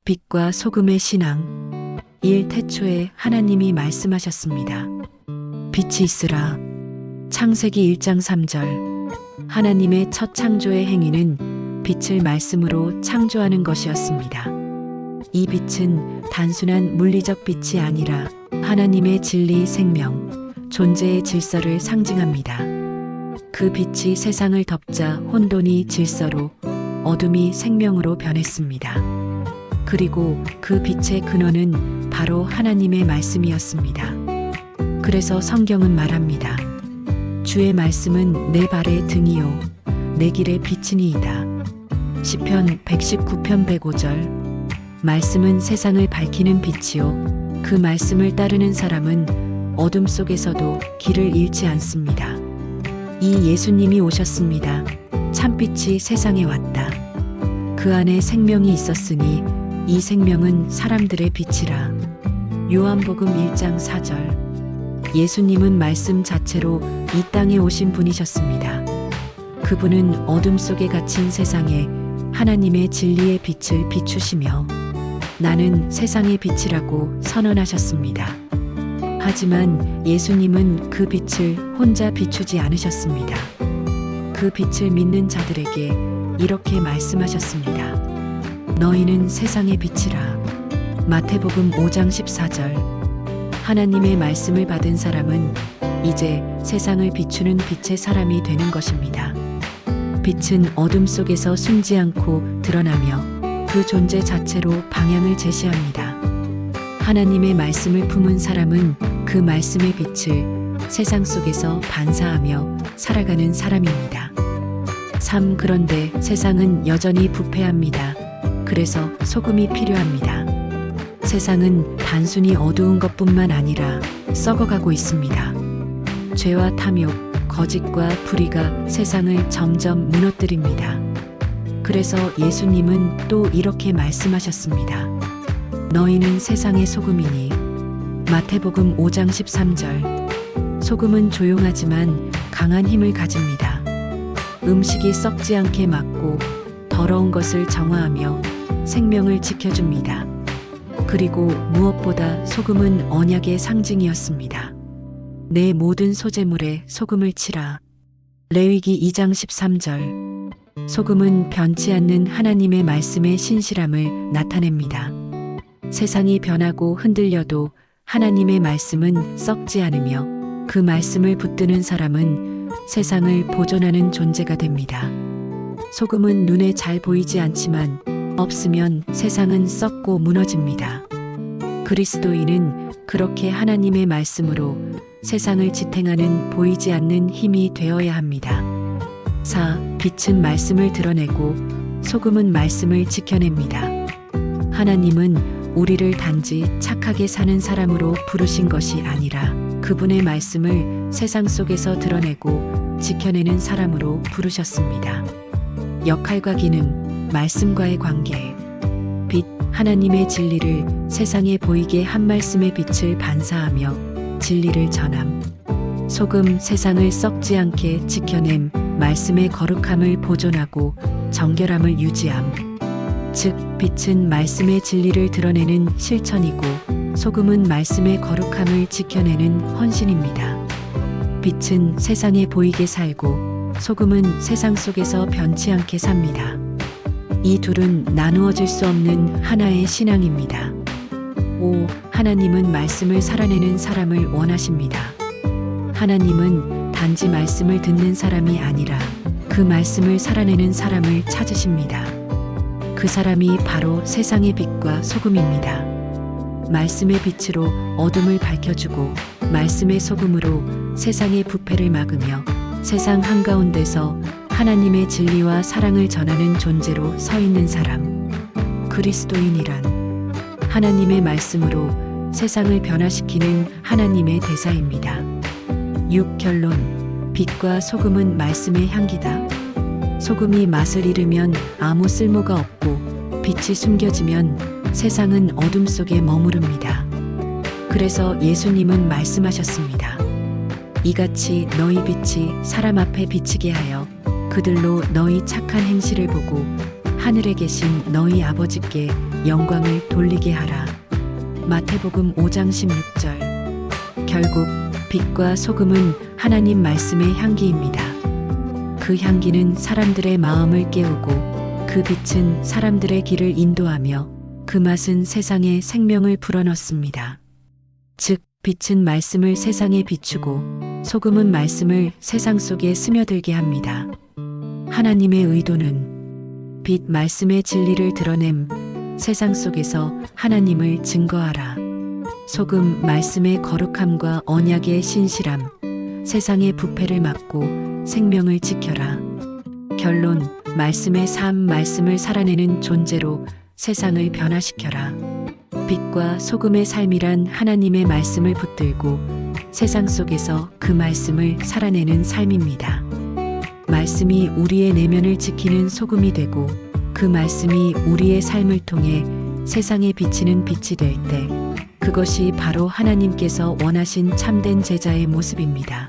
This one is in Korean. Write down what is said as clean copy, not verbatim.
빛과 소금의 신앙. 태초에 하나님이 말씀하셨습니다. 빛이 있으라. 창세기 1장 3절. 하나님의 첫 창조의 행위는 빛을 말씀으로 창조하는 것이었습니다. 이 빛은 단순한 물리적 빛이 아니라 하나님의 진리, 생명, 존재의 질서를 상징합니다. 그 빛이 세상을 덮자 혼돈이 질서로, 어둠이 생명으로 변했습니다. 그리고 그 빛의 근원은 바로 하나님의 말씀이었습니다. 그래서 성경은 말합니다. 주의 말씀은 내 발의 등이요 내 길의 빛이니이다. 시편 119편 105절. 말씀은 세상을 밝히는 빛이요 그 말씀을 따르는 사람은 어둠 속에서도 길을 잃지 않습니다. 이 예수님이 오셨습니다. 참빛이 세상에 왔다. 그 안에 생명이 있었으니 이 생명은 사람들의 빛이라. 요한복음 1장 4절. 예수님은 말씀 자체로 이 땅에 오신 분이셨습니다. 그분은 어둠 속에 갇힌 세상에 하나님의 진리의 빛을 비추시며 나는 세상의 빛이라고 선언하셨습니다. 하지만 예수님은 그 빛을 혼자 비추지 않으셨습니다. 그 빛을 믿는 자들에게 이렇게 말씀하셨습니다. 너희는 세상의 빛이라. 마태복음 5장 14절. 하나님의 말씀을 받은 사람은 이제 세상을 비추는 빛의 사람이 되는 것입니다. 빛은 어둠 속에서 숨지 않고 드러나며 그 존재 자체로 방향을 제시합니다. 하나님의 말씀을 품은 사람은 그 말씀의 빛을 세상 속에서 반사하며 살아가는 사람입니다. 그런데 세상은 여전히 부패합니다. 그래서 소금이 필요합니다. 세상은 단순히 어두운 것뿐만 아니라 썩어가고 있습니다. 죄와 탐욕, 거짓과 불의가 세상을 점점 무너뜨립니다. 그래서 예수님은 또 이렇게 말씀하셨습니다. 너희는 세상의 소금이니. 마태복음 5장 13절. 소금은 조용하지만 강한 힘을 가집니다. 음식이 썩지 않게 막고 더러운 것을 정화하며 생명을 지켜줍니다. 그리고 무엇보다 소금은 언약의 상징이었습니다. 내 모든 소재물에 소금을 치라. 레위기 2장 13절. 소금은 변치 않는 하나님의 말씀의 신실함을 나타냅니다. 세상이 변하고 흔들려도 하나님의 말씀은 썩지 않으며 그 말씀을 붙드는 사람은 세상을 보존하는 존재가 됩니다. 소금은 눈에 잘 보이지 않지만 없으면 세상은 썩고 무너집니다. 그리스도인은 그렇게 하나님의 말씀으로 세상을 지탱하는 보이지 않는 힘이 되어야 합니다. 빛은 말씀을 드러내고 소금은 말씀을 지켜냅니다. 하나님은 우리를 단지 착하게 사는 사람으로 부르신 것이 아니라 그분의 말씀을 세상 속에서 드러내고 지켜내는 사람으로 부르셨습니다. 역할과 기능, 말씀과의 관계. 빛, 하나님의 진리를 세상에 보이게 한 말씀의 빛을 반사하며 진리를 전함. 소금, 세상을 썩지 않게 지켜냄, 말씀의 거룩함을 보존하고 정결함을 유지함. 즉, 빛은 말씀의 진리를 드러내는 실천이고 소금은 말씀의 거룩함을 지켜내는 헌신입니다. 빛은 세상에 보이게 살고 소금은 세상 속에서 변치 않게 삽니다. 이 둘은 나누어질 수 없는 하나의 신앙입니다. 하나님은 말씀을 살아내는 사람을 원하십니다. 하나님은 단지 말씀을 듣는 사람이 아니라 그 말씀을 살아내는 사람을 찾으십니다. 그 사람이 바로 세상의 빛과 소금입니다. 말씀의 빛으로 어둠을 밝혀주고 말씀의 소금으로 세상의 부패를 막으며 세상 한가운데서 하나님의 진리와 사랑을 전하는 존재로 서 있는 사람. 그리스도인이란 하나님의 말씀으로 세상을 변화시키는 하나님의 대사입니다. 결론. 빛과 소금은 말씀의 향기다. 소금이 맛을 잃으면 아무 쓸모가 없고 빛이 숨겨지면 세상은 어둠 속에 머무릅니다. 그래서 예수님은 말씀하셨습니다. 이같이 너희 빛이 사람 앞에 비치게 하여 그들로 너희 착한 행실을 보고 하늘에 계신 너희 아버지께 영광을 돌리게 하라. 마태복음 5장 16절. 결국 빛과 소금은 하나님 말씀의 향기입니다. 그 향기는 사람들의 마음을 깨우고 그 빛은 사람들의 길을 인도하며 그 맛은 세상에 생명을 불어넣습니다. 즉, 빛은 말씀을 세상에 비추고 소금은 말씀을 세상 속에 스며들게 합니다. 하나님의 의도는 빛 말씀의 진리를 드러냄, 세상 속에서 하나님을 증거하라. 소금 말씀의 거룩함과 언약의 신실함, 세상의 부패를 막고 생명을 지켜라. 결론, 말씀의 삶, 말씀을 살아내는 존재로 세상을 변화시켜라. 빛과 소금의 삶이란 하나님의 말씀을 붙들고 세상 속에서 그 말씀을 살아내는 삶입니다. 말씀이 우리의 내면을 지키는 소금이 되고 그 말씀이 우리의 삶을 통해 세상에 비치는 빛이 될 때 그것이 바로 하나님께서 원하신 참된 제자의 모습입니다.